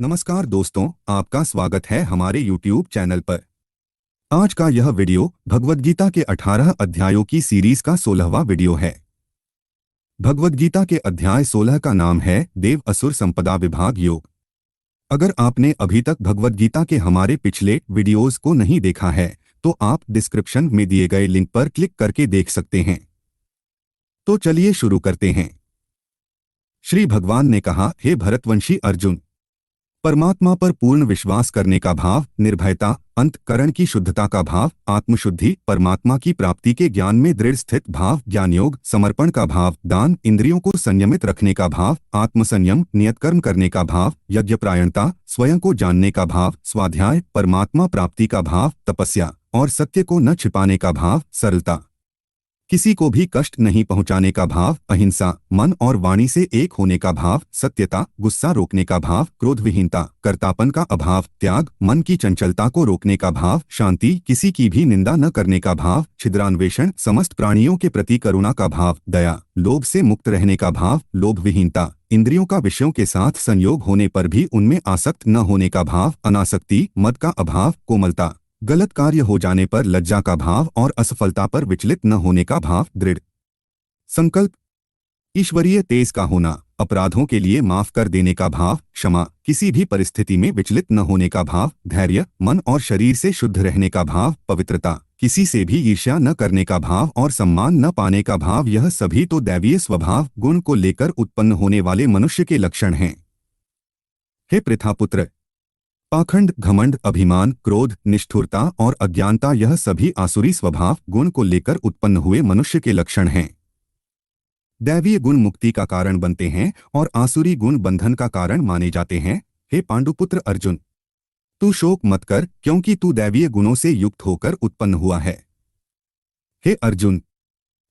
नमस्कार दोस्तों, आपका स्वागत है हमारे YouTube चैनल पर। आज का यह वीडियो भगवद गीता के 18 अध्यायों की सीरीज का 16वां वीडियो है। भगवद गीता के अध्याय 16 का नाम है देव असुर संपदा विभाग योग। अगर आपने अभी तक भगवद गीता के हमारे पिछले वीडियोस को नहीं देखा है तो आप डिस्क्रिप्शन में दिए गए लिंक पर क्लिक करके देख सकते हैं। तो चलिए शुरू करते हैं। श्री भगवान ने कहा, हे भरतवंशी अर्जुन, परमात्मा पर पूर्ण विश्वास करने का भाव, निर्भयता, अंतःकरण की शुद्धता का भाव, आत्मशुद्धि, परमात्मा की प्राप्ति के ज्ञान में दृढ़ स्थित भाव, ज्ञान योग, समर्पण का भाव, दान, इंद्रियों को संयमित रखने का भाव, आत्मसंयम, नियत कर्म करने का भाव, यज्ञपरायणता, स्वयं को जानने का भाव, स्वाध्याय, परमात्मा प्राप्ति का भाव, तपस्या और सत्य को न छिपाने का भाव, सरलता, किसी को भी कष्ट नहीं पहुंचाने का भाव, अहिंसा, मन और वाणी से एक होने का भाव, सत्यता, गुस्सा रोकने का भाव, क्रोधविहीनता, कर्तापन का अभाव, त्याग, मन की चंचलता को रोकने का भाव, शांति, किसी की भी निंदा न करने का भाव, छिद्रान्वेषण, समस्त प्राणियों के प्रति करुणा का भाव, दया, लोभ से मुक्त रहने का भाव, लोभविहीनता, इंद्रियों का विषयों के साथ संयोग होने पर भी उनमें आसक्त न होने का भाव, अनासक्ति, मद का अभाव, कोमलता, गलत कार्य हो जाने पर लज्जा का भाव और असफलता पर विचलित न होने का भाव, दृढ़ संकल्प, ईश्वरीय तेज का होना, अपराधों के लिए माफ कर देने का भाव, क्षमा, किसी भी परिस्थिति में विचलित न होने का भाव, धैर्य, मन और शरीर से शुद्ध रहने का भाव, पवित्रता, किसी से भी ईर्ष्या न करने का भाव और सम्मान न पाने का भाव, यह सभी तो दैवीय स्वभाव गुण को लेकर उत्पन्न होने वाले मनुष्य के लक्षण हैं। हे पृथापुत्र, पाखंड, घमंड, अभिमान, क्रोध, निष्ठुरता और अज्ञानता, यह सभी आसुरी स्वभाव गुण को लेकर उत्पन्न हुए मनुष्य के लक्षण हैं। दैवीय गुण मुक्ति का कारण बनते हैं और आसुरी गुण बंधन का कारण माने जाते हैं। हे पांडुपुत्र अर्जुन, तू शोक मत कर, क्योंकि तू दैवीय गुणों से युक्त होकर उत्पन्न हुआ है। हे अर्जुन,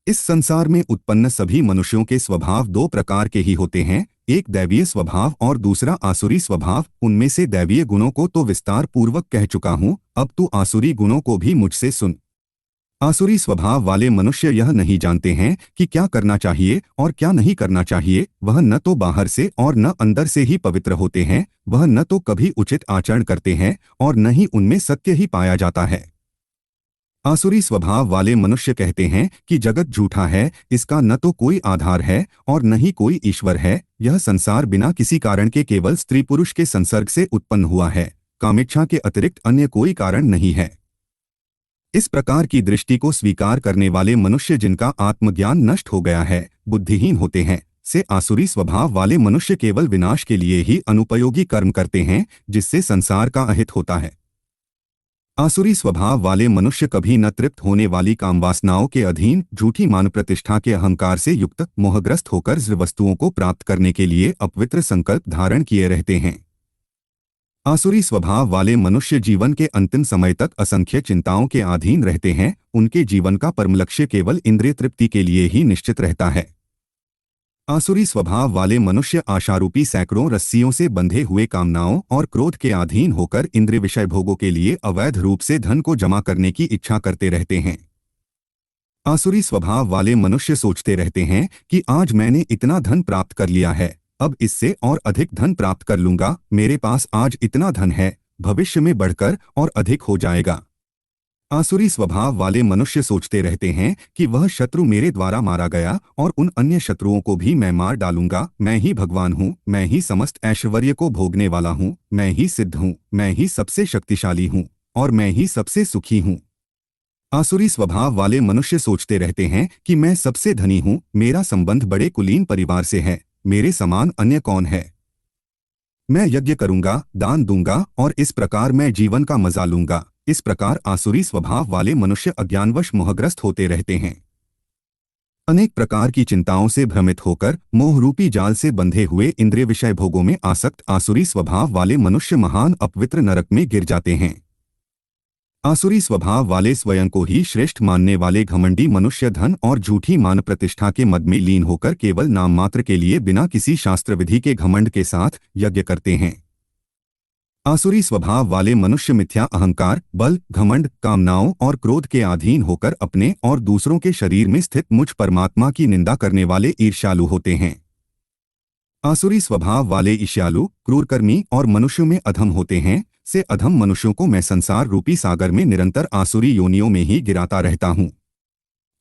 इस संसार में उत्पन्न सभी मनुष्यों के स्वभाव दो प्रकार के ही होते हैं, एक दैवीय स्वभाव और दूसरा आसुरी स्वभाव। उनमें से दैवीय गुणों को तो विस्तार पूर्वक कह चुका हूं, अब तू आसुरी गुणों को भी मुझसे सुन। आसुरी स्वभाव वाले मनुष्य यह नहीं जानते हैं कि क्या करना चाहिए और क्या नहीं करना चाहिए। वह न तो बाहर से और न अंदर से ही पवित्र होते हैं, वह न तो कभी उचित आचरण करते हैं और न ही उनमें सत्य ही पाया जाता है। आसुरी स्वभाव वाले मनुष्य कहते हैं कि जगत झूठा है, इसका न तो कोई आधार है और न ही कोई ईश्वर है। यह संसार बिना किसी कारण के केवल स्त्री पुरुष के संसर्ग से उत्पन्न हुआ है, कामेच्छा के अतिरिक्त अन्य कोई कारण नहीं है। इस प्रकार की दृष्टि को स्वीकार करने वाले मनुष्य, जिनका आत्मज्ञान नष्ट हो गया है, बुद्धिहीन होते हैं। से आसुरी स्वभाव वाले मनुष्य केवल विनाश के लिए ही अनुपयोगी कर्म करते हैं, जिससे संसार का अहित होता है। आसुरी स्वभाव वाले मनुष्य कभी न तृप्त होने वाली कामवासनाओं के अधीन, झूठी मान प्रतिष्ठा के अहंकार से युक्त, मोहग्रस्त होकर वस्तुओं को प्राप्त करने के लिए अपवित्र संकल्प धारण किए रहते हैं। आसुरी स्वभाव वाले मनुष्य जीवन के अंतिम समय तक असंख्य चिंताओं के अधीन रहते हैं। उनके जीवन का परम लक्ष्य केवल इंद्रिय तृप्ति के लिए ही निश्चित रहता है। आसुरी स्वभाव वाले मनुष्य आशारूपी सैकड़ों रस्सियों से बंधे हुए कामनाओं और क्रोध के अधीन होकर इंद्रिय विषय भोगों के लिए अवैध रूप से धन को जमा करने की इच्छा करते रहते हैं। आसुरी स्वभाव वाले मनुष्य सोचते रहते हैं कि आज मैंने इतना धन प्राप्त कर लिया है, अब इससे और अधिक धन प्राप्त कर लूंगा। मेरे पास आज इतना धन है, भविष्य में बढ़कर और अधिक हो जाएगा। आसुरी स्वभाव वाले मनुष्य सोचते रहते हैं कि वह शत्रु मेरे द्वारा मारा गया और उन अन्य शत्रुओं को भी मैं मार डालूंगा। मैं ही भगवान हूँ, मैं ही समस्त ऐश्वर्य को भोगने वाला हूँ, मैं ही सिद्ध हूँ, मैं ही सबसे शक्तिशाली हूँ और मैं ही सबसे सुखी हूँ। आसुरी स्वभाव वाले मनुष्य सोचते रहते हैं कि मैं सबसे धनी हूँ, मेरा संबंध बड़े कुलीन परिवार से है, मेरे समान अन्य कौन है। मैं यज्ञ करूंगा, दान दूंगा और इस प्रकार मैं जीवन का मजा लूंगा। इस प्रकार आसुरी स्वभाव वाले मनुष्य अज्ञानवश मोहग्रस्त होते रहते हैं। अनेक प्रकार की चिंताओं से भ्रमित होकर मोहरूपी जाल से बंधे हुए इंद्रिय विषय भोगों में आसक्त आसुरी स्वभाव वाले मनुष्य महान अपवित्र नरक में गिर जाते हैं। आसुरी स्वभाव वाले स्वयं को ही श्रेष्ठ मानने वाले घमंडी मनुष्य धन और झूठी मान प्रतिष्ठा के मद में लीन होकर केवल नाम मात्र के लिए बिना किसी शास्त्र विधि के घमंड के साथ यज्ञ करते हैं। आसुरी स्वभाव वाले मनुष्य मिथ्या अहंकार, बल, घमंड, कामनाओं और क्रोध के अधीन होकर अपने और दूसरों के शरीर में स्थित मुझ परमात्मा की निंदा करने वाले ईर्ष्यालु होते हैं। आसुरी स्वभाव वाले ईर्ष्यालु, क्रूरकर्मी और मनुष्यों में अधम होते हैं। से अधम मनुष्यों को मैं संसार रूपी सागर में निरंतर आसुरी योनियों में ही गिराता रहता हूँ।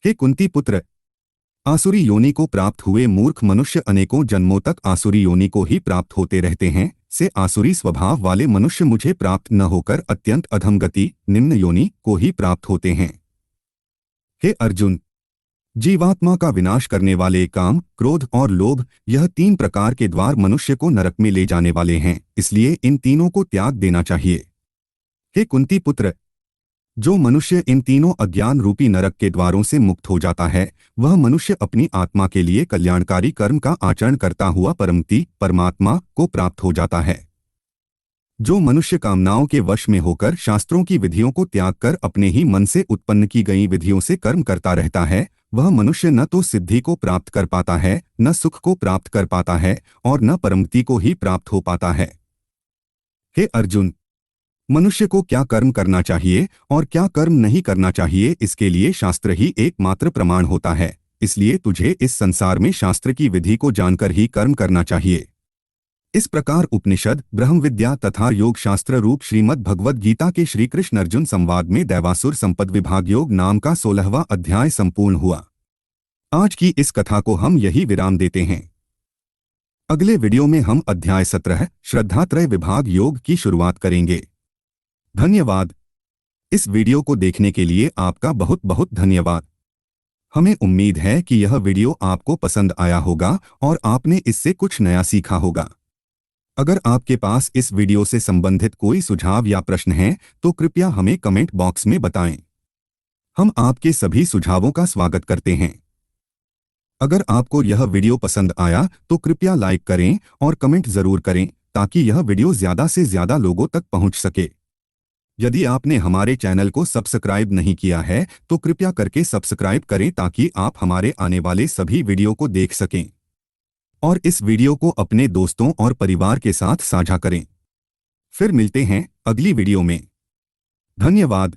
हे कुंती पुत्र, आसुरी योनि को प्राप्त हुए मूर्ख मनुष्य अनेकों जन्मों तक आसुरी योनि को ही प्राप्त होते रहते हैं। से आसुरी स्वभाव वाले मनुष्य मुझे प्राप्त न होकर अत्यंत अधम गति, निम्न योनि को ही प्राप्त होते हैं। हे अर्जुन, जीवात्मा का विनाश करने वाले काम, क्रोध और लोभ, यह 3 प्रकार के द्वार मनुष्य को नरक में ले जाने वाले हैं, इसलिए इन तीनों को त्याग देना चाहिए। हे कुंती पुत्र, जो मनुष्य इन तीनों अज्ञान रूपी नरक के द्वारों से मुक्त हो जाता है, वह मनुष्य अपनी आत्मा के लिए कल्याणकारी कर्म का आचरण करता हुआ परमति परमात्मा को प्राप्त हो जाता है। जो मनुष्य कामनाओं के वश में होकर शास्त्रों की विधियों को त्याग कर अपने ही मन से उत्पन्न की गई विधियों से कर्म करता रहता है, वह मनुष्य न तो सिद्धि को प्राप्त कर पाता है, न सुख को प्राप्त कर पाता है और न परमति को ही प्राप्त हो पाता है। हे अर्जुन, मनुष्य को क्या कर्म करना चाहिए और क्या कर्म नहीं करना चाहिए, इसके लिए शास्त्र ही एकमात्र प्रमाण होता है। इसलिए तुझे इस संसार में शास्त्र की विधि को जानकर ही कर्म करना चाहिए। इस प्रकार उपनिषद, ब्रह्म विद्या तथा योग शास्त्र रूप श्रीमद् भगवद गीता के श्री कृष्ण अर्जुन संवाद में दैवासुर संपद विभाग योग नाम का 16वां अध्याय संपूर्ण हुआ। आज की इस कथा को हम यही विराम देते हैं। अगले वीडियो में हम अध्याय 17 श्रद्धात्रय विभाग योग की शुरुआत करेंगे। धन्यवाद। इस वीडियो को देखने के लिए आपका बहुत बहुत धन्यवाद। हमें उम्मीद है कि यह वीडियो आपको पसंद आया होगा और आपने इससे कुछ नया सीखा होगा। अगर आपके पास इस वीडियो से संबंधित कोई सुझाव या प्रश्न है तो कृपया हमें कमेंट बॉक्स में बताएं। हम आपके सभी सुझावों का स्वागत करते हैं। अगर आपको यह वीडियो पसंद आया तो कृपया लाइक करें और कमेंट जरूर करें ताकि यह वीडियो ज़्यादा से ज़्यादा लोगों तक पहुंच सके। यदि आपने हमारे चैनल को सब्सक्राइब नहीं किया है तो कृपया करके सब्सक्राइब करें ताकि आप हमारे आने वाले सभी वीडियो को देख सकें और इस वीडियो को अपने दोस्तों और परिवार के साथ साझा करें। फिर मिलते हैं अगली वीडियो में। धन्यवाद।